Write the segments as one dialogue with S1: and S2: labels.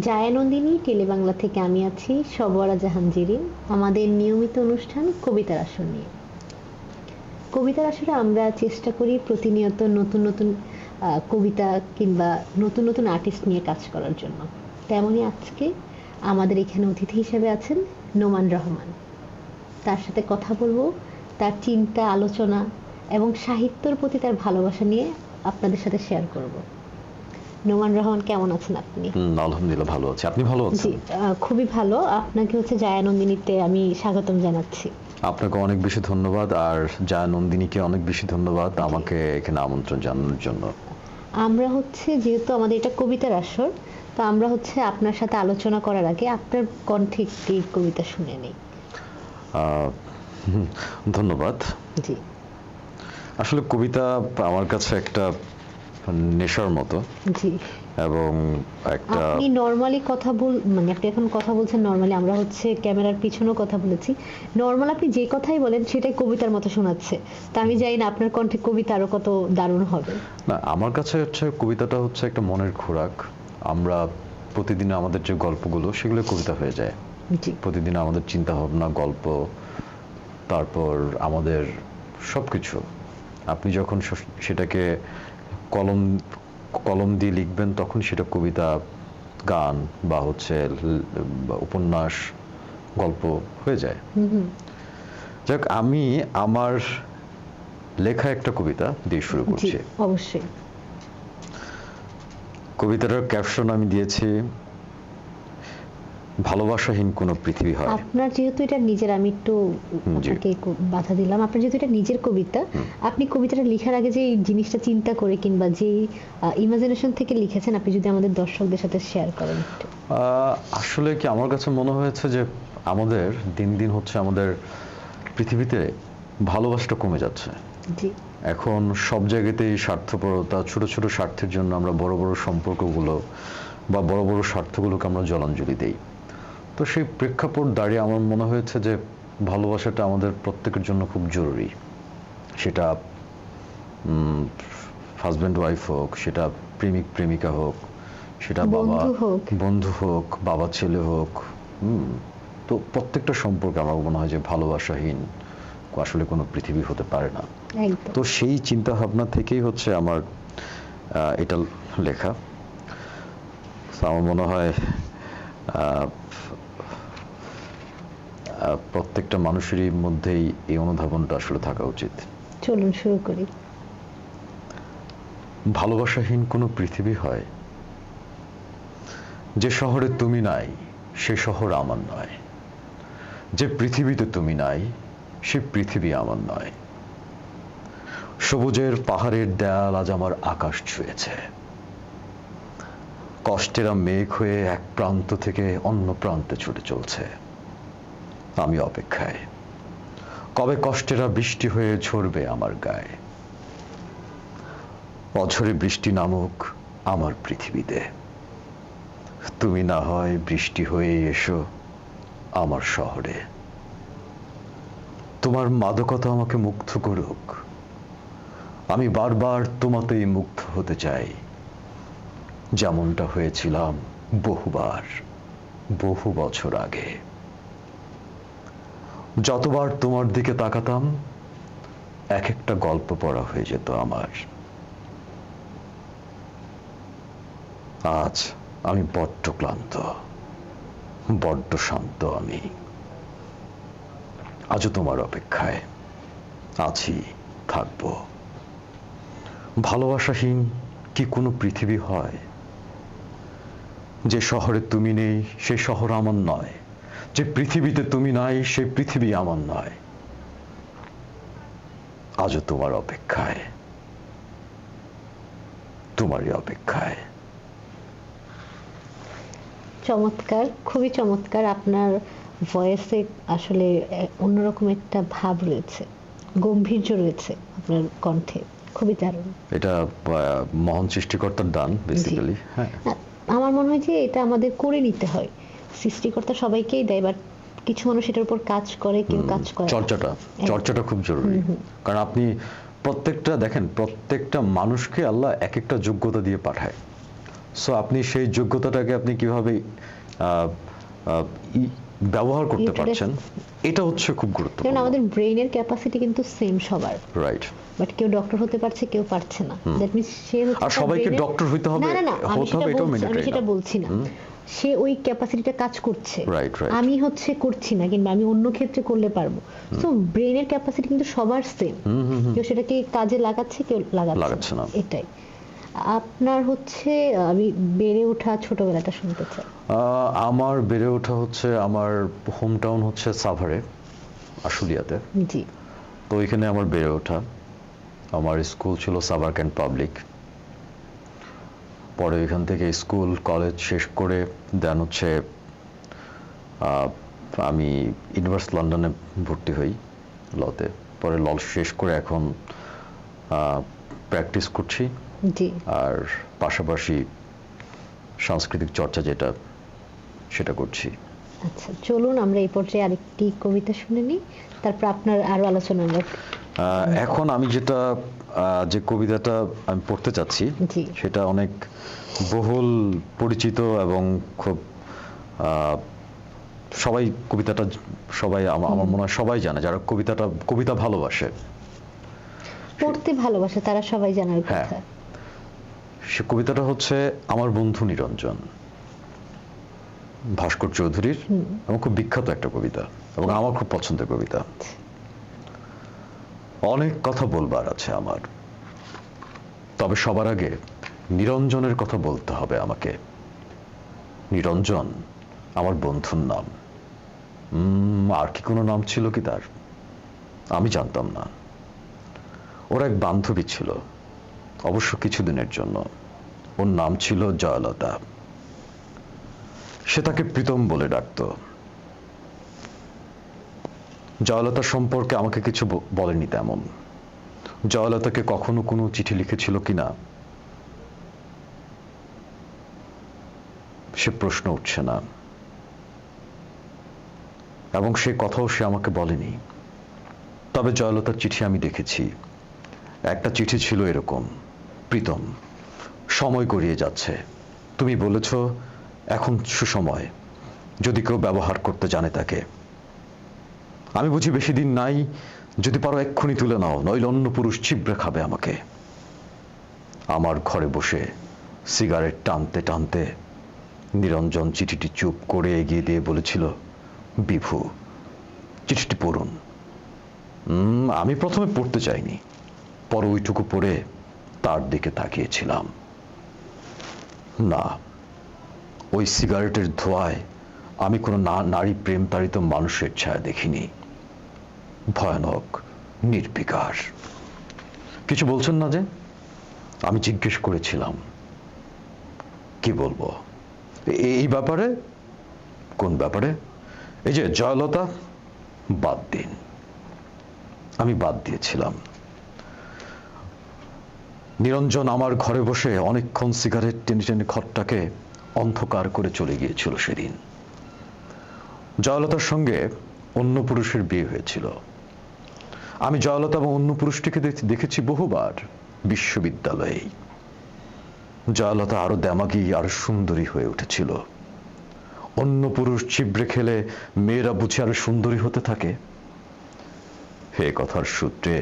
S1: জায়ানন্দিনী টেলিবাংলা থেকে আমি আছি সবরা জাহাঙ্গীরিন। আমাদের নিয়মিত অনুষ্ঠান কবিতার আসর নিয়ে। কবিতার আসরে আমরা চেষ্টা করি প্রতিনিয়ত নতুন নতুন কবিতা কিংবা নতুন নতুন আর্টিস্ট নিয়ে কাজ করার জন্য। তেমনই আজকে আমাদের এখানে অতিথি হিসেবে আছেন নোমান রহমান। তার সাথে কথা বলবো তার চিন্তা, আলোচনা এবং সাহিত্যের প্রতি তার ভালোবাসা নিয়ে আপনাদের সাথে শেয়ার করব। নোমান রহমান, কেমন আছেন আপনি?
S2: আলহামদুলিল্লাহ ভালো আছি। আপনি ভালো আছেন?
S1: জি, খুবই ভালো। আপনাকে জায়ানন্দিনীতে আমি স্বাগতম জানাচ্ছি।
S2: আপনাকে অনেক বেশি ধন্যবাদ, আর জায়ানন্দিনীকে অনেক বেশি ধন্যবাদ আমাকে এখানে আমন্ত্রণ জানানোর জন্য।
S1: আমরা যেহেতু আমাদের এটা কবিতার আসর, তো আমরা আপনার সাথে আলোচনা করার আগে আপনার কণ্ঠে একটি কবিতা শুনে নেই।
S2: ধন্যবাদ।
S1: জি,
S2: আসলে কবিতা আমার কাছে একটা নেশার মতো।
S1: জি,
S2: এবং একটা
S1: আপনি নরমালি মানে আপনি এখন কথা বলছেন নরমালি, আমরা ক্যামেরার পিছনেও কথা বলেছি। নরমাল আপনি যে কথাই বলেন সেটাই কবিতার মতো শোনাচ্ছে। তা আমি জানি না আপনার কণ্ঠে কবিতা আরো কত দারুণ হবে।
S2: না, আমার কাছে কবিতাটা একটা মনের খোরাক। আমরা প্রতিদিন আমাদের যে গল্পগুলো সেগুলো কবিতা হয়ে যায়।
S1: জি,
S2: প্রতিদিন আমাদের চিন্তা ভাবনা, গল্প, তারপর আমাদের সবকিছু আপনি যখন সেটাকে কলম কলম দিয়ে লিখবেন তখন সেটা কবিতা, গান বা উপন্যাস, গল্প হয়ে যায়। যাক, আমি আমার লেখা একটা কবিতা দিয়ে শুরু করছি।
S1: অবশ্যই।
S2: কবিতাটার ক্যাপশন আমি দিয়েছি, ভালোবাসাহীন কোনো পৃথিবী হয়।
S1: আপনার যেহেতু এটা নিজের, আমি একটু আপনাকে বাধা দিলাম, আপনার যেহেতু এটা নিজের কবিতা, আপনি কবিতাটা লেখার আগে যে জিনিসটা চিন্তা করে কিংবা যে ইমাজিনেশন থেকে লিখেছেন, আপনি যদি আমাদের দর্শকদের সাথে শেয়ার করেন একটু।
S2: আসলে কি, আমার কাছে মনে হয়েছে যে আমাদের দিন দিন আমাদের পৃথিবীতে ভালোবাসাটা কমে যাচ্ছে।
S1: জি,
S2: এখন সব জায়গাতেই স্বার্থপরতা, ছোট ছোট স্বার্থের জন্য আমরা বড় বড় সম্পর্কগুলো বা বড় বড় স্বার্থগুলোকে আমরা জলাঞ্জলি দেই। তো সেই প্রেক্ষাপট দাঁড়িয়ে আমার মনে হয়েছে যে ভালোবাসাটা আমাদের প্রত্যেকের জন্য খুব জরুরি। সেটা হাজব্যান্ড ওয়াইফ হোক, সেটা প্রেমিক প্রেমিকা হোক, সেটা বাবা বন্ধু হোক, বাবা ছেলে হোক। তো প্রত্যেকটা সম্পর্কে আমার মনে হয় যে ভালোবাসাহীন আসলে কোনো পৃথিবী হতে পারে না। তো সেই চিন্তা ভাবনা থেকেই আমার এটা লেখা। আমার মনে হয় প্রত্যেকটা মানুষেরই মধ্যেই এই অনুধাবনটা আসলে থাকা উচিত।
S1: চলুন শুরু করি।
S2: ভালোবাসাহীন কোনো পৃথিবী হয়, যে শহরে তুমি নাই সে শহর আমার নয়, যে পৃথিবীতে তুমি নাই সে পৃথিবী আমার নয়। সবুজের পাহাড়ের দেয়াল আজ আমার আকাশ ছুঁয়েছে, কষ্টেরা মেঘ হয়ে এক প্রান্ত থেকে অন্য প্রান্তে ছুটে চলছে। আমি অপেক্ষায়, কবে কষ্টেরা বৃষ্টি হয়ে ঝরবে আমার গায়ে। অঝরে বৃষ্টি নামুক আমার পৃথিবীতে, তুমি না হয় বৃষ্টি হয়ে এসো আমার শহরে। তোমার মাদকতা আমাকে মুগ্ধ করুক, আমি বারবার তোমাতেই মুগ্ধ হতে চাই, যেমনটা হয়েছিলাম বহুবার, বহু বছর আগে। যতবার তোমার দিকে তাকাতাম এক একটা গল্প পড়া হয়ে যেত আমার। আজ আমি বড্ড ক্লান্ত, বড্ড শান্ত। আমি আজও তোমার অপেক্ষায় আছি, থাকবো। ভালোবাসাহীন কি কোনো পৃথিবী হয়, যে শহরে তুমি নেই সে শহর আমার নয়, যে পৃথিবীতে তুমি নাই সে পৃথিবী আমার নয়। আজও তোমার অপেক্ষায়, তোমারই অপেক্ষায়।
S1: চমৎকার, খুবই চমৎকার। আপনার ভয়েসে আসলে অন্যরকম একটা ভাব রয়েছে, গম্ভীর্য রয়েছে আপনার কণ্ঠে, খুবই দারুণ।
S2: এটা মহান সৃষ্টিকর্তার দান বেসিক্যালি। হ্যাঁ,
S1: আমার মনে হয় যে এটা আমাদের করে নিতে হয়। সৃষ্টিকর্তা সবাইকেই দেয়, বাট কিছু মানুষ এটার উপর কাজ করে, কেউ কাজ করে।
S2: চর্চাটা খুব জরুরি। কারণ আপনি প্রত্যেকটা মানুষকে আল্লাহ এক একটা যোগ্যতা দিয়ে পাঠায়। সো আপনি সেই যোগ্যতাটাকে আপনি কিভাবে আহ, আহ, ব্যবহার করতে পারছেন, এটা হচ্ছে খুব
S1: কারণ
S2: গুরুত্বপূর্ণ।
S1: আমাদের ব্রেইনের ক্যাপাসিটি কিন্তু সেম সবার,
S2: রাইট।
S1: বাট কেউ ডক্টর হতে পারছে, কেউ পারছে না। দ্যাট মিন্স সে হচ্ছে
S2: আর
S1: তার
S2: সবাইকে
S1: brain-এর-
S2: ডক্টর হইতে হবে,
S1: না না না, আমি
S2: হতে হবে, এটাও মেনে
S1: আমি সেটা বলছি না। সে ওই ক্যাপাসিটিটা কাজ করছে,
S2: Right, right.
S1: আমি হচ্ছে করছি না, কিংবা আমি অন্য ক্ষেত্রে করলে পারবো। সো ব্রেইনের ক্যাপাসিটি কিন্তু সবার সেম, কেউ সেটাকে কাজে লাগাচ্ছে, কেউ
S2: লাগাচ্ছে
S1: লাগাচ্ছে
S2: না।
S1: না। এটাই আপনার হচ্ছে আমি বেড়ে ওঠা ছোটবেলাটা শুনতে চাই।
S2: আমার বেড়ে ওঠা হচ্ছে, আমার হোম টাউন হচ্ছে সাভারে, আশুলিয়াতে।
S1: জি।
S2: তো এখানে আমার বেড়ে ওঠা। আমার স্কুল ছিল সাভার ক্যান্ট পাবলিক। পরে এখান থেকে স্কুল কলেজ শেষ করে দেন হচ্ছে আমি ইউনিভার্সিটি লন্ডনে ভর্তি হই লতে। পরে ল শেষ করে এখন প্র্যাকটিস করছি,
S1: জি।
S2: আর পাশাপাশি সাংস্কৃতিক চর্চা যেটা সেটা করছি।
S1: আচ্ছা, চলুন আমরা এই পর্যায়ে আরেকটি কবিতা শুনে নিই, তারপর আপনার আরো আলোচনা আমরা।
S2: এখন আমি যেটা যে কবিতাটা আমি পড়তে চাচ্ছি,
S1: জি।
S2: সেটা অনেক বহুল পরিচিত এবং খুব সবাই কবিতাটা, সবাই আমার মনে হয় সবাই জানে, যারা কবিতা ভালোবাসে,
S1: পড়তে ভালোবাসে, তারা সবাই জানার
S2: হ্যাঁ।
S1: কথা।
S2: সে কবিতাটা হচ্ছে আমার বন্ধু নিরঞ্জন, ভাস্কর চৌধুরীর, এবং খুব বিখ্যাত একটা কবিতা এবং আমার খুব পছন্দের কবিতা। অনেক কথা বলবার আছে আমার, তবে সবার আগে নিরঞ্জনের কথা বলতে হবে আমাকে। নিরঞ্জন আমার বন্ধুর নাম। আর কি কোনো নাম ছিল কি তার? আমি জানতাম না। ওর এক বান্ধবী ছিল, অবশ্য কিছুদিনের জন্য। ওর নাম ছিল জয়লতা। সে তাকে প্রীতম বলে ডাকত। জয়লতা সম্পর্কে আমাকে কিছু বলেনি তেমন। জয়লতাকে কখনো কোনো চিঠি লিখেছিল কিনা সে প্রশ্ন উঠছে না, এবং সে কথাও সে আমাকে বলেনি। তবে জয়লতার চিঠি আমি দেখেছি। একটা চিঠি ছিল এরকম: প্রীতম, সময় গড়িয়ে যাচ্ছে, তুমি বলেছ এখন সুসময়, যদি কেউ ব্যবহার করতে জানে তাকে। আমি বুঝি বেশি দিন নাই, যদি পারো এক্ষুনি তুলে নাও, নইলে অন্য পুরুষ ছিবড়ে খাবে আমাকে। আমার ঘরে বসে সিগারেট টানতে টানতে নিরঞ্জন চিঠিটি চুপ করে এগিয়ে দিয়ে বলেছিল, বিভু, চিঠিটি পড়ুন। আমি প্রথমে পড়তে চাইনি, পরে ওইটুকু পড়ে তার দিকে তাকিয়েছিলাম। না, ওই সিগারেটের ধোঁয়ায় আমি কোনো নারী প্রেম তাড়িত মানুষের ছায়া দেখিনি। ভয়ানক, নির্বিকার। কিছু বলছেন না যে? আমি জিজ্ঞেস করেছিলাম, কি বলবো এই ব্যাপারে? কোন ব্যাপারে? এই যে জয়লতা, বাদ দিন। আমি বাদ দিয়েছিলাম। নিরঞ্জন আমার ঘরে বসে অনেকক্ষণ সিগারেট টেনে টেনে ঘরটাকে অন্ধকার করে চলে গিয়েছিল সেদিন। জয়লতার সঙ্গে অন্য পুরুষের বিয়ে হয়েছিল। আমি জয়লতা এবং অন্য পুরুষটিকে দেখেছি বহুবার বিশ্ববিদ্যালয়ে। জয়লতা আরো দেমাগী, আরো সুন্দরী হয়ে উঠেছিল। অন্য পুরুষ ছিবড়ে খেলে মেয়েরা বুঝি আরো সুন্দরী হতে থাকে। হে কথার সূত্রে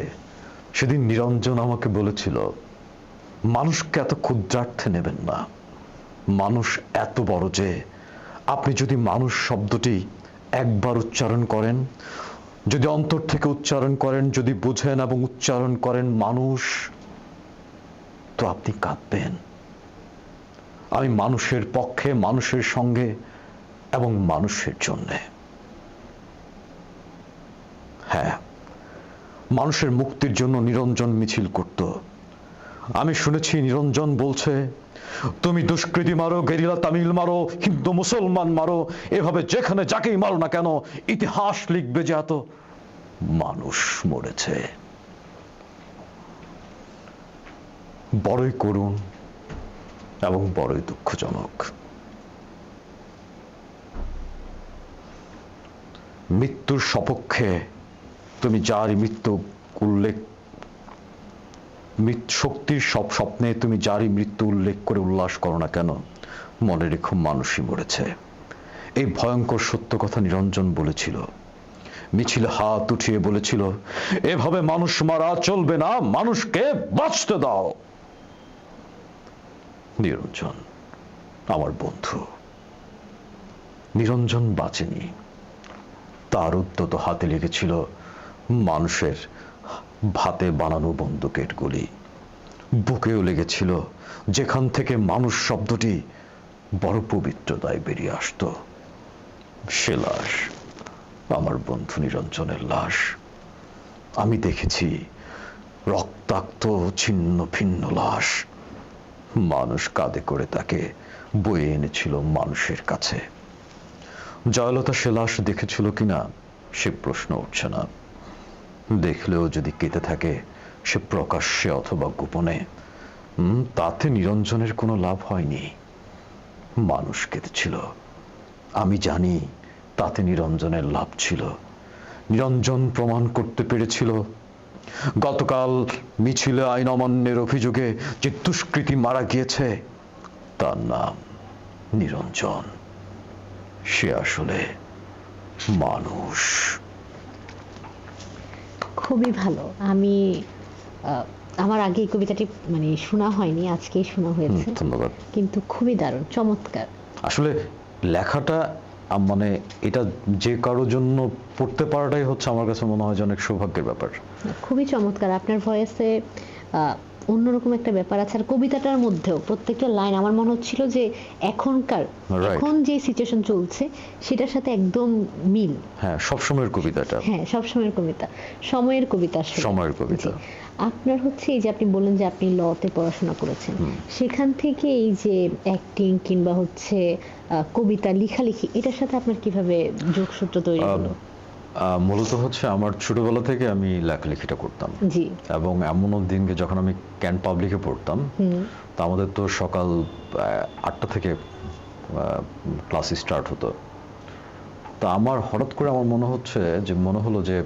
S2: সেদিন নিরঞ্জন আমাকে বলেছিল, মানুষকে এত ক্ষুদ্রার্থে নেবেন না। মানুষ এত বড় যে আপনি যদি মানুষ শব্দটি একবার উচ্চারণ করেন, যদি অন্তর থেকে উচ্চারণ করেন, যদি বুঝেন এবং উচ্চারণ করেন মানুষ, তো আপনি কাঁদবেন। আমি মানুষের পক্ষে, মানুষের সঙ্গে এবং মানুষের জন্যে। হ্যাঁ, মানুষের মুক্তির জন্য নিরঞ্জন মিছিল করত। আমি শুনেছি নিরঞ্জন বলছে, তুমি দুষ্কৃতী মারো, গেরিলা তামিল মারো, হিন্দু মুসলমান মারো, এভাবে যেখানে যাকেই মারো না কেন, ইতিহাস লিখবে যে এত মানুষ মরেছে। বড়ই করুণ এবং বড়ই দুঃখজনক। মৃত্যুর সপক্ষে তুমি যার মৃত্যু উল্লেখ শক্তির সব স্বপ্নে তুমি যারই মৃত্যু উল্লেখ করে উল্লাস করো না কেন, মনে রেখো মানুষই মরেছে। এই ভয়ঙ্কর সত্য কথা নিরঞ্জন বলেছিল। মিছিল হাত উঠিয়ে বলেছিল, এভাবে মানুষ মারা চলবে না, মানুষকে বাঁচতে দাও। নিরঞ্জন আমার বন্ধু। নিরঞ্জন বাঁচেনি, তার উদ্যত হাতে লেগেছিল মানুষের ভাতে বানানো বন্দুকের গুলি। বুকেও লেগেছিল যেখান থেকে মানুষ শব্দটি বড় পবিত্রতায় বেরিয়ে আসতো। সে লাশ আমার বন্ধু নিরঞ্জনের লাশ। আমি দেখেছি রক্তাক্ত ছিন্ন ভিন্ন লাশ। মানুষ কাঁধে করে তাকে বয়ে এনেছিল মানুষের কাছে। জয়লতা সে লাশ দেখেছিল কিনা সে প্রশ্ন উঠছে না। দেখলেও যদি কেঁদে থাকে সে প্রকাশ্যে অথবা গোপনে, তাতে নিরঞ্জনের কোনো লাভ হয়নি। মানুষ কেঁদেছিল, আমি জানি তাতে নিরঞ্জনের লাভ ছিল। নিরঞ্জন প্রমাণ করতে পেরেছিল গতকাল মিছিলে আইন অমান্যের অভিযোগে যে দুষ্কৃতী মারা গিয়েছে তার নাম নিরঞ্জন। সে আসলে মানুষ।
S1: খুবই ভালো। আমি আমার আগে এই কবিতাটি মানে শোনা হয়নি, আজকেই শোনা হয়েছে।
S2: ধন্যবাদ।
S1: কিন্তু খুবই দারুণ, চমৎকার।
S2: আসলে লেখাটা মানে এটা যে কারোর জন্য পড়তে পারাটাই হচ্ছে আমার কাছে মনে হয় যে অনেক সৌভাগ্যের ব্যাপার।
S1: খুবই চমৎকার। আপনার ভয়েসে অন্যরকম একটা ব্যাপার আছে। আর কবিতাটার মধ্যেও প্রত্যেকটা লাইন আমার মনে হচ্ছিল যে এখন যে সিচুয়েশন চলছে সেটার সাথে একদম মিল।
S2: হ্যাঁ, সবসময়ের কবিতাটা।
S1: হ্যাঁ, সবসময়ের কবিতা, সময়ের কবিতা।
S2: সময়ের কবিতা।
S1: আপনার হচ্ছে এই যে আপনি বললেন যে আপনি লতে পড়াশোনা করেছেন, সেখান থেকে এই যে অ্যাক্টিং কিংবা হচ্ছে কবিতা লেখালেখি, এটার সাথে আপনার কিভাবে যোগসূত্র তৈরি হলো?
S2: মূলত হচ্ছে আমার ছোটবেলা থেকে আমি লেখালেখিটা করতাম।
S1: জি।
S2: এবং এমনও দিনকে যখন আমি ক্যান্ট পাবলিকে পড়তাম, তো আমাদের তো সকাল 8টা থেকে ক্লাস স্টার্ট হতো। তো আমার হঠাৎ করে আমার মনে হলো যে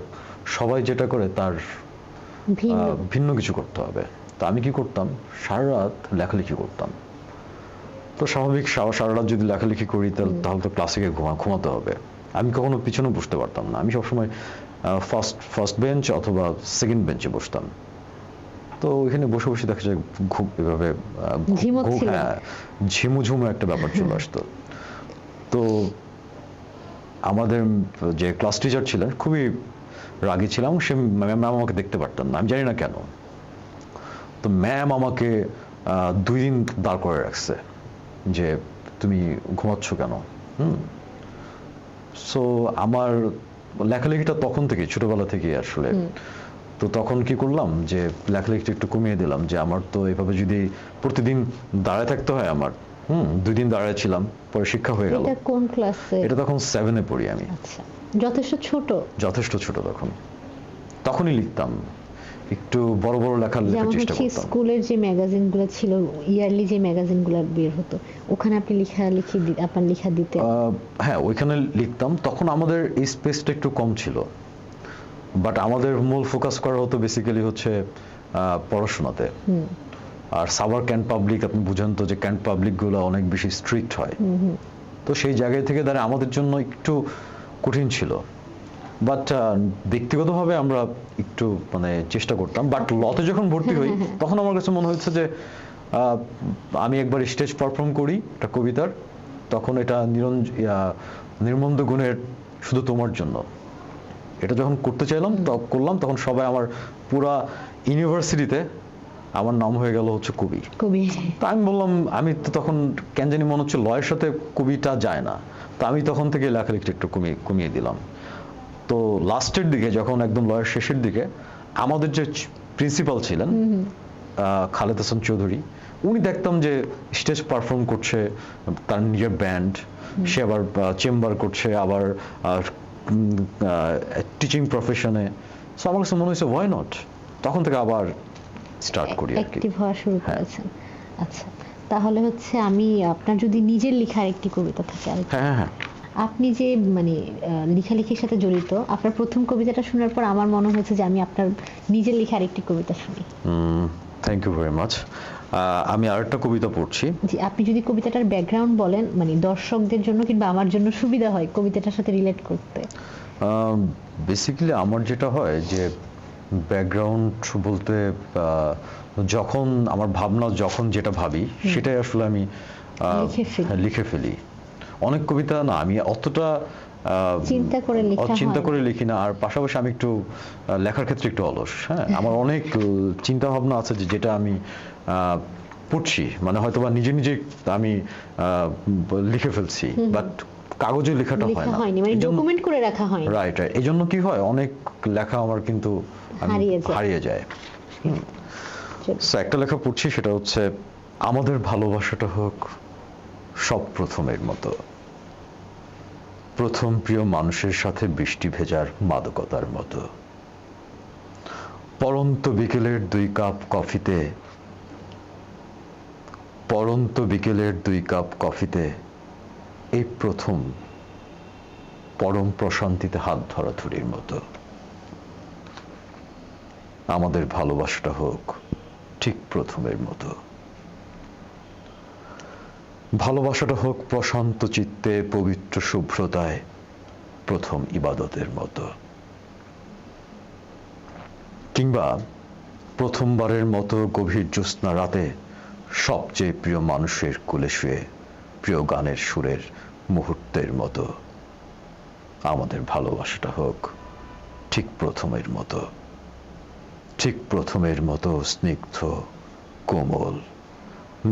S2: সবাই যেটা করে তার ভিন্ন কিছু করতে হবে। তো আমি কি করতাম, সারা রাত লেখালেখি করতাম। তো স্বাভাবিক, সারা রাত যদি লেখালেখি করি তাহলে তো ক্লাসে গিয়ে ঘুমাতে হবে। আমি কখনো পিছনে বসতে পারতাম না। আমি সবসময় ফার্স্ট বেঞ্চ অথবা সেকেন্ড বেঞ্চে বসতাম। তো ওইখানে বসে বসে দেখা যায় এভাবে ঝিমুঝুমু একটা ব্যাপার চলে আসতো। তো আমাদের যে ক্লাস টিচার ছিলেন খুবই রাগী ছিলাম। সে ম্যাম আমাকে দেখতে পারতেন না, আমি জানি না কেন। তো ম্যাম আমাকে 2 দিন দাঁড় করে রাখছে যে তুমি ঘুমাচ্ছ কেন। সো আমার লেখালেখিটা তখন থেকে, ছোটবেলা থেকে আসলে। তো তখন কি করলাম যে লেখালেখিটা একটু কমিয়ে দিলাম, যে আমার তো এভাবে যদি প্রতিদিন দাঁড়ায় থাকতে হয় আমার। 2 দিন দাঁড়ায় ছিলাম, পরে শিক্ষা হয়ে গেল।
S1: এটা কোন ক্লাসে?
S2: এটা তখন 7-এ পড়ি আমি।
S1: আচ্ছা, যথেষ্ট ছোট।
S2: তখনই লিখতাম, একটু বড় বড় লেখার চেষ্টা করতাম।
S1: স্কুলের যে ম্যাগাজিনগুলো ছিল, ইয়ারলি যে ম্যাগাজিনগুলো বের হতো, ওখানে আপনি আপনার লেখা দিতেন?
S2: হ্যাঁ, ওইখানে লিখতাম। তখন আমাদের এই স্পেসটা একটু কম ছিল, বাট আমাদের মূল ফোকাস করা হতো বেসিক্যালি হচ্ছে পড়াশোনাতে। আর সাভার ক্যান্ট পাবলিক, আপনি বুঝেন তো যে ক্যান্ট পাবলিক গুলো অনেক বেশি স্ট্রিক্ট হয়। তো সেই জায়গায় থেকে দাঁড়িয়ে আমাদের জন্য একটু কঠিন ছিল। বাট ব্যক্তিগতভাবে আমরা একটু মানে চেষ্টা করতাম। বাট লতে যখন ভর্তি হই তখন আমার কাছে মনে হয়েছে যে আমি একবার স্টেজ পারফর্ম করি একটা কবিতার। তখন এটা নির্মন্দ গুণের শুধু তোমার জন্য, এটা যখন করতে চাইলাম করলাম, তখন সবাই আমার পুরা ইউনিভার্সিটিতে আমার নাম হয়ে গেল হচ্ছে কবি। তা আমি বললাম, আমি তো তখন কেন জানি মনে হচ্ছে লয়ের সাথে কবিটা যায় না। তো আমি তখন থেকে লেখালেখিটা একটু কমিয়ে দিলাম। তো লাস্টের দিকে, যখন একদম লয়ের শেষের দিকে, আমাদের যে প্রিন্সিপাল ছিলেন খালেদ হাসান চৌধুরী, উনি দেখতাম যে স্টেজ পারফর্ম করছে, তার নিজের ব্যান্ড, সে আবার চেম্বার করছে, আবার টিচিং প্রফেশনে। সো আমার কাছে মনে হয়েছে ওয়াই নট, তখন থেকে আবার স্টার্ট করি আর কি,
S1: অ্যাক্টিভ হওয়া শুরু করেছেন। আচ্ছা, তাহলে হচ্ছে আমি আপনার যদি নিজের লেখার একটি কবিতা থাকে।
S2: হ্যাঁ,
S1: আপনি যে মানে লেখালেখির সাথে জড়িত, আপনার প্রথম কবিতাটা শোনার পর আমার মনে হয়েছে যে আমি আপনার নিজের লেখার একটি কবিতা শুনি।
S2: Thank you very much. আমি আরেকটা কবিতা পড়ছি।
S1: জি, আপনি যদি কবিতাটার ব্যাকগ্রাউন্ড বলেন, মানে দর্শকদের জন্য কিংবা আমার জন্য সুবিধা হয় কবিতাটার সাথে রিলেট করতে।
S2: বেসিক্যালি আমার যেটা হয় যে ব্যাকগ্রাউন্ড বলতে যখন আমার ভাবনা, যখন যেটা ভাবি সেটাই আসলে আমি লিখে ফেলি। অনেক কবিতা না আমি অতটা চিন্তা করে লিখি না, আর পাশাপাশি আমি একটু লেখার ক্ষেত্রে একটু অলস। হ্যাঁ, আমার অনেক চিন্তা ভাবনা আছে যেটা আমি পড়ছি, মানে হয়তো বা নিজে নিজে আমি লিখে ফেলছি, বাট কাগজে লেখাটা হয় না,
S1: মানে ডকুমেন্ট করে রাখা হয় না।
S2: রাইট, এই জন্য কি হয়, অনেক লেখা আমার কিন্তু হারিয়ে যায়। একটা লেখা পড়ছি, সেটা হচ্ছে, আমাদের ভালোবাসাটা হোক সব প্রথমের মতো, প্রথম প্রিয় মানুষের সাথে বৃষ্টি ভেজার মাদকতার মতো, পরন্ত বিকেলের 2 কাপ কফিতে, পরন্ত বিকেলের 2 কাপ কফিতে এই প্রথম পরম প্রশান্তিতে হাত ধরাধরির মতো, আমাদের ভালোবাসাটা হোক ঠিক প্রথমের মতো, ভালোবাসাটা হোক প্রশান্ত চিত্তে পবিত্র শুভ্রতায় প্রথম ইবাদতের মতো, কিংবা প্রথমবারের মতো গভীর জ্যোৎস্না রাতে সবচেয়ে প্রিয় মানুষের কোলে শুয়ে প্রিয় গানের সুরের মুহূর্তের মতো, আমাদের ভালোবাসাটা হোক ঠিক প্রথমের মতো, ঠিক প্রথমের মতো স্নিগ্ধ, কোমল,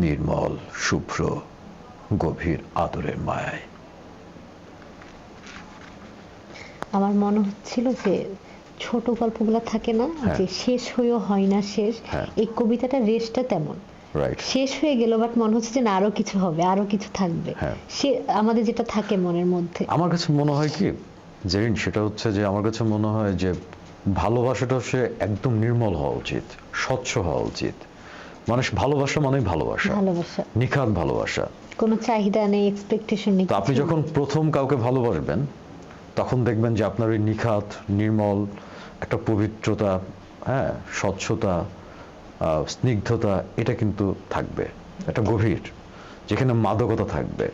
S2: নির্মল, শুভ্র, গভীর আদরের মায়ায়।
S1: আমার মনে হচ্ছিল যে ছোট গল্পগুলো থাকে না, যে শেষ হয়েও হয় না শেষ, এই কবিতাটার রেশটা তেমন। শেষ হয়ে গেল, বাট মনে হচ্ছে যে না, আরো কিছু হবে, আরো কিছু থাকবে, সে আমাদের যেটা থাকে মনের মধ্যে।
S2: আমার কাছে মনে হয় কি জেরিন, সেটা হচ্ছে যে আমার কাছে মনে হয় যে ভালোবাসাটা সে একদম নির্মল হওয়া উচিত, স্বচ্ছ হওয়া উচিত। মানুষ ভালোবাসা মানে ভালোবাসা, নিখাত ভালোবাসা,
S1: কোনো চাহিদা নেই, এক্সপেকটেশন নেই।
S2: তো আপনি যখন প্রথম কাউকে ভালোবাসবেন, তখন দেখবেন যে আপনার ওই নিখাত, নির্মল একটা পবিত্রতা, হ্যাঁ, স্বচ্ছতা, স্নিগ্ধতা, এটা কিন্তু থাকবে, একটা গভীর, যেখানে মাদকতা থাকবে।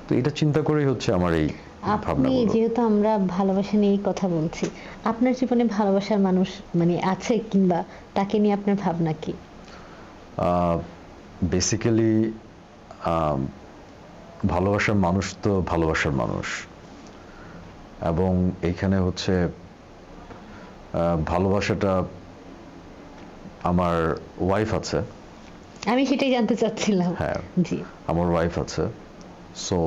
S2: তো এটা চিন্তা করেই হচ্ছে আমার এই
S1: আপনি, যেহেতু আমরা ভালোবাসা নিয়েই কথা বলছি, আপনার জীবনে ভালোবাসার মানুষ মানে আছে, কিংবা তাকে নিয়ে আপনার ভাবনা কি?
S2: বেসিক্যালি ভালোবাসার মানুষ তো ভালোবাসার মানুষ, এবং এইখানে হচ্ছে ভালোবাসাটা, আমার ওয়াইফ আছে।
S1: আমি সেটাই জানতে চাচ্ছিলাম।
S2: হ্যাঁ,
S1: জি,
S2: আমার ওয়াইফ আছে, সো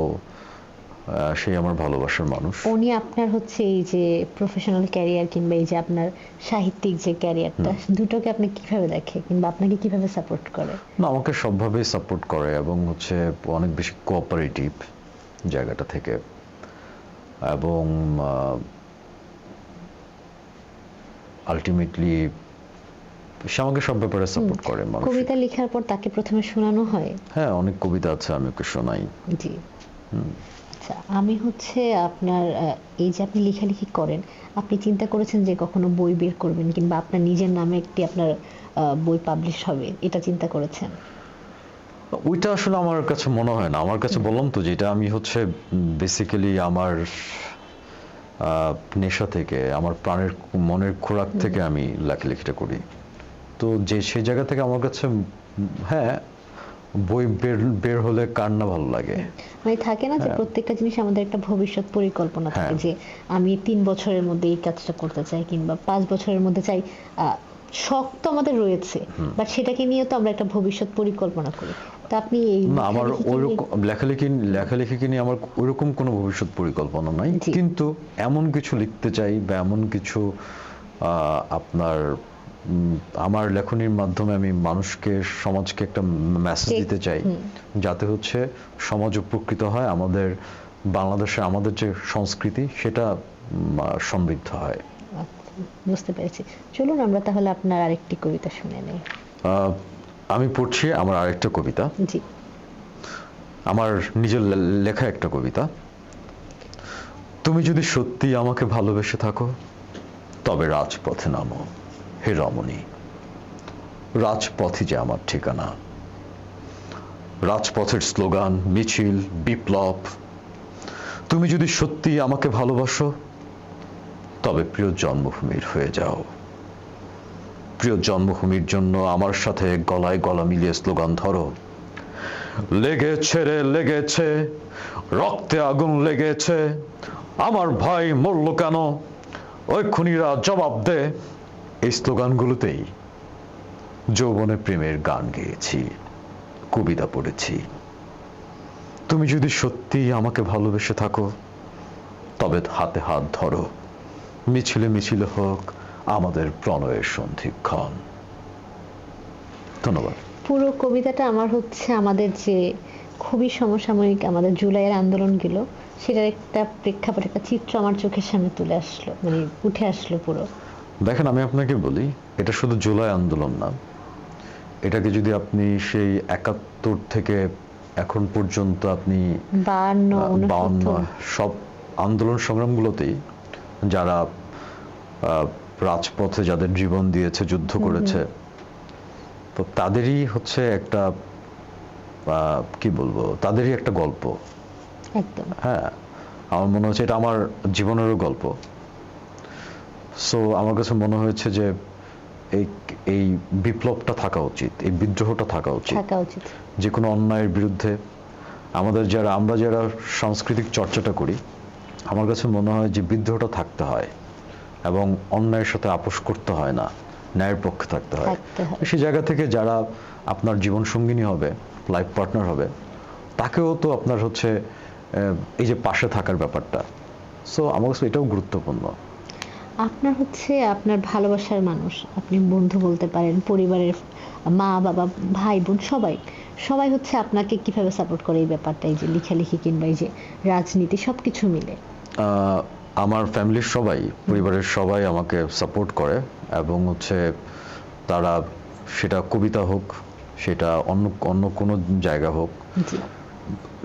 S2: সেই আমার ভালোবাসার মানুষ।
S1: উনি আপনার হচ্ছে এই যে প্রফেশনাল ক্যারিয়ার কিংবা এই যে আপনার সাহিত্যিক যে ক্যারিয়ারটা, দুটোকে আপনি কিভাবে দেখে কিংবা আপনাকে কিভাবে সাপোর্ট করে?
S2: না, আমাকে সবভাবেই সাপোর্ট করে, এবং হচ্ছে অনেক বেশি কোঅপারেটিভ জায়গাটা থেকে, এবং আলটিমেটলি সে আমাকে সব ব্যাপারে সাপোর্ট করে।
S1: কবিতা লেখার পর তাকে প্রথমে শোনানো হয়?
S2: হ্যাঁ, অনেক কবিতা আছে, আমি ওকে শোনাই।
S1: জি, আচ্ছা। আমি হচ্ছে আপনার এই যে আপনি লেখালেখি করেন, আপনি চিন্তা করেছেন যে কখনো বই বের করবেন কিংবা আপনার নিজের নামে একটি আপনার বই পাবলিশ হবে, এটা চিন্তা করেছেন?
S2: ওইটা আসলে আমার কাছে মনে হয় না। আমার কাছে বললাম তো, যেটা আমি হচ্ছে বেসিক্যালি আমার নেশা থেকে, আমার প্রাণের মনের খোরাক থেকে আমি লেখালেখিটা করি। তো যে সেই জায়গা থেকে আমার কাছে, হ্যাঁ, বই বের হলে কার না ভালো লাগে।
S1: মানে থাকে না যে প্রত্যেকটা জিনিস আমাদের একটা ভবিষ্যৎ পরিকল্পনা থাকে, যে আমি 3 বছরের মধ্যে এই কাজটা করতে চাই কিংবা 5 বছরের মধ্যে চাই। শখ তো আমাদের রয়েছে, বাট সেটাকে নিয়ে তো আমরা একটা ভবিষ্যৎ পরিকল্পনা করি। তো আপনি এই
S2: না, আমার ওইরকম লেখালেখিকে নিয়ে আমার ওইরকম কোনো ভবিষ্যৎ পরিকল্পনা নাই, কিন্তু এমন কিছু লিখতে চাই বা এমন কিছু আপনার আমার লেখনীর মাধ্যমে আমি মানুষকে, সমাজকে একটা মেসেজ দিতে চাই, যাতে হচ্ছে সমাজ উপকৃত হয়, আমাদের বাংলাদেশে আমাদের যে সংস্কৃতি সেটা সমৃদ্ধ হয়।
S1: বুঝতে পেরেছি। চলুন আমরা তাহলে আপনার আরেকটি কবিতা শুনে নেই।
S2: আমি পড়ছি আমার আরেকটা কবিতা।
S1: জি,
S2: আমার নিজের লেখা একটা কবিতা। তুমি যদি সত্যি আমাকে ভালোবেসে থাকো, তবে রাজপথে নামো হে রমণী। রাজপথই যে আমার ঠিকানা। রাজপথের স্লোগান, মিছিল, বিপ্লব। তুমি যদি সত্যি আমাকে ভালোবাসো তবে প্রিয় জন্মভূমির হয়ে যাও। প্রিয় জন্মভূমির জন্য আমার সাথে গলায় গলা মিলিয়ে স্লোগান ধরো। লেগেছে রে লেগেছে, রক্তে আগুন লেগেছে, আমার ভাই মরল কেন, ওই খুনিরা জবাব দে। এই স্লোগানগুলোতেই যৌবনে প্রেমের গান গেয়েছি, কবিতা পড়েছি। তুমি যদি সত্যি আমাকে ভালোবেসে থাকো তবে হাতে হাত ধরো, মিছিলে মিছিলে হোক আমাদের প্রণয়ের সন্ধিক্ষণ। ধন্যবাদ।
S1: পুরো কবিতাটা আমার হচ্ছে আমাদের যে খুবই সমসাময়িক আমাদের জুলাইয়ের আন্দোলনগুলো, সেটার একটা প্রেক্ষাপট, একটা চিত্র আমার চোখের সামনে তুলে আসলো, মানে উঠে আসলো পুরো।
S2: দেখেন, আমি আপনাকে বলি, এটা শুধু জুলাই আন্দোলন না, এটাকে যদি আপনি সেই ৭১ থেকে এখন পর্যন্ত আপনি 52 সব আন্দোলন সংগ্রামগুলোতেই যারা রাজপথে যাদের জীবন দিয়েছে, যুদ্ধ করেছে, তো তাদেরই হচ্ছে একটা কি বলবো, তাদেরই একটা গল্প।
S1: একদম।
S2: হ্যাঁ, আমার মনে হচ্ছে এটা আমার জীবনেরও গল্প। সো আমার কাছে মনে হয়েছে যে এই বিপ্লবটা থাকা উচিত, এই বিদ্রোহটা থাকা উচিত। যে কোনো অন্যায়ের বিরুদ্ধে আমরা যারা সাংস্কৃতিক চর্চাটা করি, আমার কাছে মনে হয় যে বিদ্রোহটা থাকতে হয় এবং অন্যায়ের সাথে আপোষ করতে হয় না, ন্যায়ের পক্ষে থাকতে হয়। সেই জায়গা থেকে যারা আপনার জীবন সঙ্গিনী হবে, লাইফ পার্টনার হবে, তাকেও তো আপনার হচ্ছে এই যে পাশে থাকার ব্যাপারটা, সো আমার কাছে এটাও গুরুত্বপূর্ণ।
S1: আপনার হচ্ছে আপনার ভালোবাসার মানুষ, আপনি বন্ধু বলতে পারেন, পরিবারের মা বাবা ভাই বোন সবাই হচ্ছে আপনাকে কিভাবে সাপোর্ট করে এই ব্যাপারটা, এই যে লেখালেখি কিংবা এই যে রাজনীতি সবকিছু মিলে?
S2: আমার ফ্যামিলির সবাই, পরিবারের সবাই আমাকে সাপোর্ট করে এবং হচ্ছে তারা, সেটা কবিতা হোক, সেটা অন্য কোনো জায়গা হোক,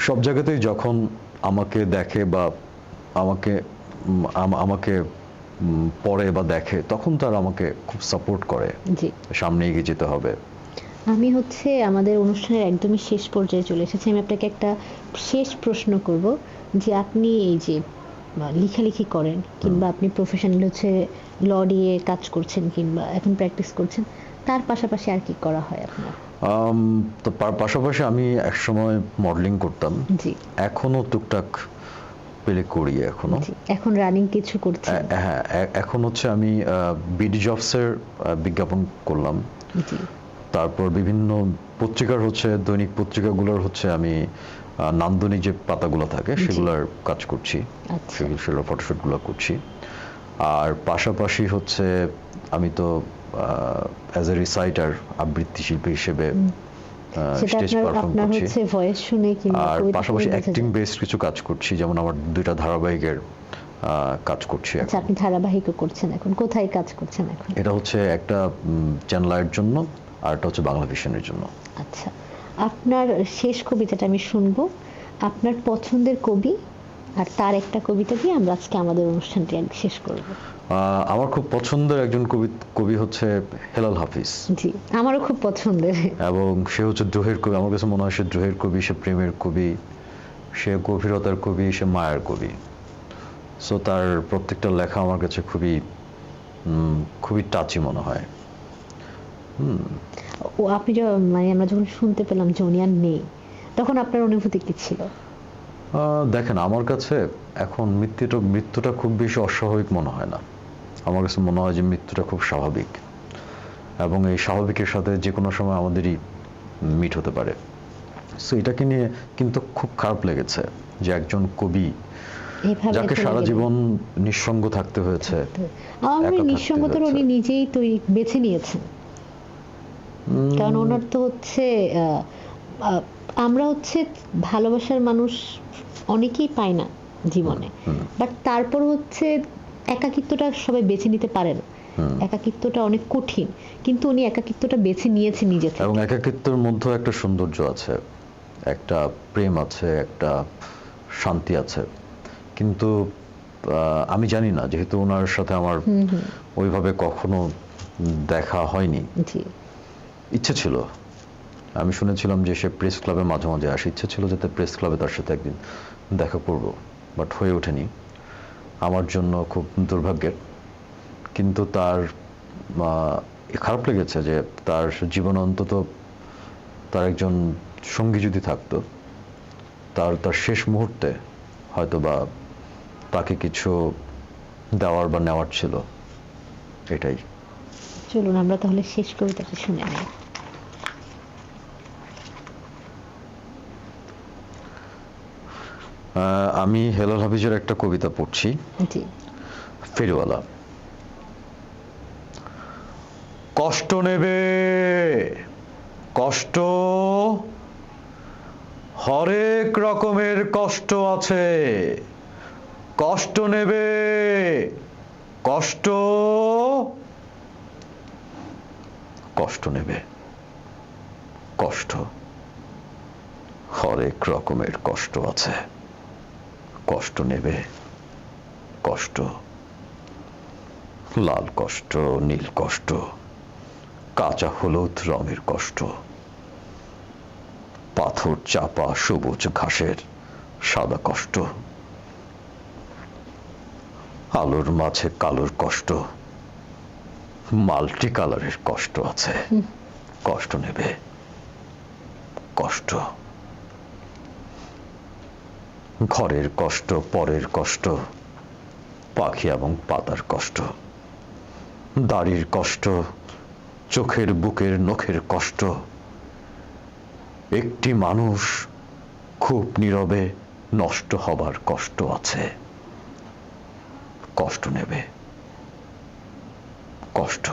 S2: সব জায়গাতেই যখন আমাকে দেখে বা আমাকে পড়ে বা দেখে, তখন তারা আমাকে খুব সাপোর্ট করে, সামনে এগিয়ে যেতে হবে।
S1: আমি হচ্ছে আমাদের অনুষ্ঠানের একদমই শেষ পর্যায়ে চলে এসেছি। আমি আপনাকে একটা শেষ প্রশ্ন করব, যে আপনি এই যে লেখালেখি করেন কিংবা আপনি প্রফেশনাল হচ্ছে ল নিয়ে কাজ করছেন কিংবা এখন প্র্যাকটিস করছেন, তার পাশাপাশি আর কি করা হয় আপনার?
S2: তো পাশাপাশি আমি একসময় মডেলিং করতাম, এখনো টুকটাক পেলে করি এখনো।
S1: এখন রানিং কিছু করছেন?
S2: হ্যাঁ, এখন হচ্ছে আমি বিডি জবসের বিজ্ঞাপন করলাম, তারপর বিভিন্ন পত্রিকার হচ্ছে দৈনিক পত্রিকাগুলোর হচ্ছে আমি নান্দনিক যে পাতাগুলো থাকে সেগুলোর কাজ করছি, সেগুলো ফটোশুটগুলো করছি। আর পাশাপাশি হচ্ছে আমি তো অ্যাজ এ রিসাইটার, আবৃত্তি শিল্পী হিসেবে স্টেজ পারফর্ম করছি, আর পাশাপাশি অ্যাক্টিং বেসড কিছু কাজ করছি, যেমন আমার 2টা ধারাবাহিকের কাজ করছি।
S1: আচ্ছা, আপনি ধারাবাহিকও করছেন এখন? কোথায় কাজ করছেন এখন?
S2: এটা হচ্ছে একটা চ্যানেলের জন্য, আর এটা হচ্ছে বাংলা ভিশনের জন্য।
S1: আচ্ছা, আপনার শেষ কবিতাটা আমি শুনবো, আপনার পছন্দের কবি আর তার একটা কবিতা দিয়ে আমরা আজকে আমাদের অনুষ্ঠানটি শেষ করব।
S2: আমার খুব পছন্দের একজন কবি হচ্ছে হেলাল হাফিজ।
S1: জি, আমারও খুব পছন্দের।
S2: এবং সে হচ্ছে দ্রোহের কবি, আমার কাছে মনে হয় সে দ্রোহের কবি, সে প্রেমের কবি, সে গভীরতার কবি, সে মায়ার কবি। সো তার প্রত্যেকটা লেখা আমার কাছে খুবই টাচি মনে হয়।
S1: ও, আপনি মানে আমরা যখন শুনতে পেলাম যে উনি আর নেই, তখন আপনার অনুভূতি কি ছিল?
S2: দেখেন, আমার কাছে এখন মৃত্যুটা খুব বেশি অস্বাভাবিক মনে হয় না। আমার কাছে মনে হয় যে মৃত্যুটা খুব স্বাভাবিক, এবং এই স্বাভাবিকের সাথে যে কোনো সময় আমাদেরই মিট হতে পারে। সো এটাকে নিয়ে কিন্তু খুব খারাপ লেগেছে যে একজন কবি যাকে সারা জীবন নিঃসঙ্গ থাকতে হয়েছে।
S1: আমার নিঃসঙ্গতা উনি নিজেই বেছে নিয়েছেন, কারণ ওনার তো হচ্ছে আমরা হচ্ছে ভালোবাসার মানুষ অনেকেই পায় না জীবনে, বাট তারপর হচ্ছে একাকিত্বটা সবাই বেছে নিতে পারে না। একাকিত্বটা অনেক কঠিন, কিন্তু উনি একাকিত্বটা বেছে নিয়েছেন নিজে থেকে।
S2: এবং একাকিত্বের মধ্যে একটা সৌন্দর্য আছে, একটা প্রেম আছে, একটা শান্তি আছে। কিন্তু আমি জানি না, যেহেতু ওনার সাথে আমার ওইভাবে কখনো দেখা হয়নি, ইচ্ছে ছিল, আমি শুনেছিলাম যে সে প্রেস ক্লাবে মাঝে মাঝে আসে, ইচ্ছে ছিল যাতে প্রেস ক্লাবে তার সাথে একদিন দেখা করব, বাট হয়ে ওঠেনি আমার জন্য, খুব দুর্ভাগ্যের। কিন্তু তার খারাপ লেগেছে যে তার জীবনে অন্তত তার একজন সঙ্গী যদি থাকতো, তার শেষ মুহূর্তে হয়তো বা তাকে কিছু দেওয়ার বা নেওয়ার ছিল, এটাই।
S1: চলুন আমরা তাহলে শেষ কবিতাটা শুনে নিই।
S2: আমি হেলাল হাফিজের একটা কবিতা পড়ছি,
S1: জি।
S2: ফেরিওয়ালা। কষ্ট নেবে, কষ্ট, হরেক রকমের কষ্ট আছে, কষ্ট নেবে, কষ্ট, কষ্ট নেবে, কষ্ট, হরেক রকমের কষ্ট আছে, কষ্ট নেবে, কষ্ট, লাল কষ্ট, নীল কষ্ট, কাঁচা হলুদ রঙের কষ্ট, পাথর চাপা সবুজ ঘাসের সাদা কষ্ট, আলোর মাঝে কালোর কষ্ট, মাল্টি কালারের কষ্ট আছে, কষ্ট নেবে, কষ্ট, ঘরের কষ্ট, পরের কষ্ট, পাখি এবং পাতার কষ্ট, দাড়ির কষ্ট, চোখের বুকের নখের কষ্ট, একটি মানুষ খুব নীরবে নষ্ট হবার কষ্ট আছে, কষ্ট নেবে, কষ্ট,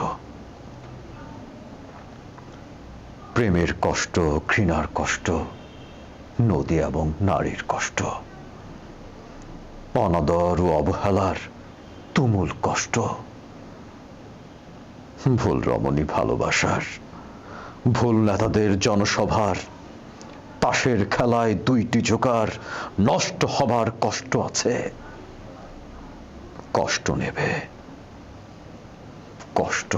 S2: প্রেমের কষ্ট, ঘৃণার কষ্ট, নদী এবং নারীর কষ্ট, অনাদর ও অবহেলার তুমুল কষ্ট, ভুল রমণী ভালোবাসার, ভুল নেতাদের জনসভার, তাসের খেলায় দুইটি জোকার নষ্ট হবার কষ্ট আছে, কষ্ট নেবে, কষ্ট,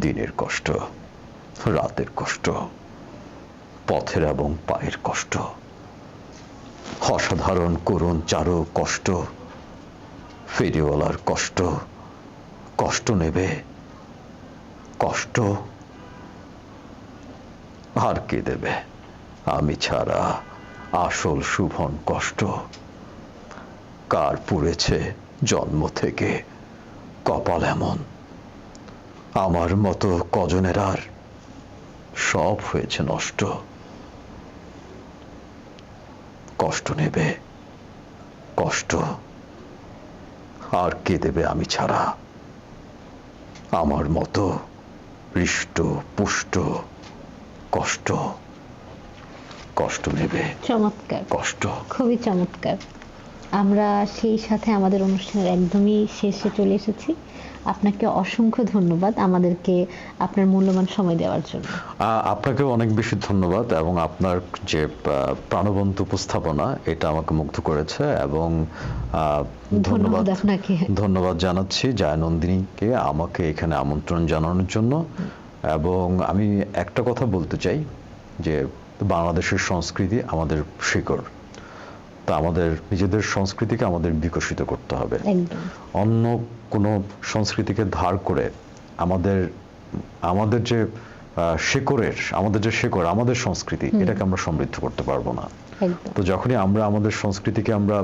S2: দিনের কষ্ট, রাতের কষ্ট, পথের এবং পায়ের কষ্ট, অসাধারণ করুণ চারু কষ্ট, ফেরিওয়ালার কষ্ট, কষ্ট নেবে, কষ্ট, আর কে দেবে আমি ছাড়া আসল শুভন কষ্ট, কার পুড়েছে জন্ম থেকে কপাল এমন, আমার মতো কজনের আর সব হয়েছে নষ্ট, কষ্ট নেবে, কষ্ট, আর কে দেবে আমি ছাড়া আমার মতো হৃষ্ট পুষ্ট কষ্ট, কষ্ট নেবে,
S1: চমৎকার,
S2: কষ্ট,
S1: খুবই চমৎকার। আমরা সেই সাথে আমাদের অনুষ্ঠানের একদমই শেষে চলে এসেছি। আপনাকে অসংখ্য ধন্যবাদ আমাদেরকে আপনার মূল্যবান সময় দেওয়ার জন্য।
S2: আপনাকেও অনেক বেশি ধন্যবাদ, এবং আপনার যে প্রাণবন্ত উপস্থাপনা, এটা আমাকে মুগ্ধ করেছে, এবং
S1: ধন্যবাদ আপনাকে,
S2: ধন্যবাদ জানাচ্ছি জায়ানন্দিনীকে আমাকে এখানে আমন্ত্রণ জানানোর জন্য। এবং আমি একটা কথা বলতে চাই যে বাংলাদেশের সংস্কৃতি আমাদের শিকড়, তা আমাদের নিজেদের সংস্কৃতিকে আমাদের বিকশিত করতে হবে, অন্য কোনো সংস্কৃতিকে ধার করে আমাদের যে শেকড়ের, আমাদের সংস্কৃতি, এটাকে আমরা সমৃদ্ধ করতে পারবো না। তো যখনই আমরা আমাদের সংস্কৃতিকে আমরা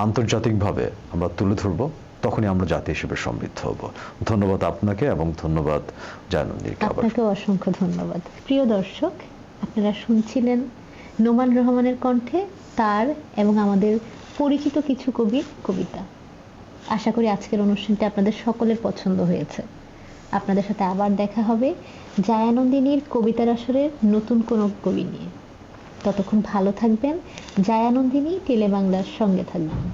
S2: আন্তর্জাতিকভাবে আমরা তুলে ধরবো, তখনই আমরা জাতি হিসেবে সমৃদ্ধ হব। ধন্যবাদ আপনাকে, এবং ধন্যবাদ জায়ানন্দিনীকে।
S1: আপনাকেও অসংখ্য ধন্যবাদ। প্রিয় দর্শক, আপনারা শুনছিলেন নোমান রহমানের কণ্ঠে তার এবং আমাদের পরিচিত কিছু কবির কবিতা। আশা করি আজকের অনুষ্ঠানটি আপনাদের সকলের পছন্দ হয়েছে। আপনাদের সাথে আবার দেখা হবে জায়ানন্দিনীর কবিতার আসরের নতুন কোনো কবি নিয়ে। ততক্ষণ ভালো থাকবেন, জায়ানন্দিনী টেলিবাংলার সঙ্গে থাকবেন।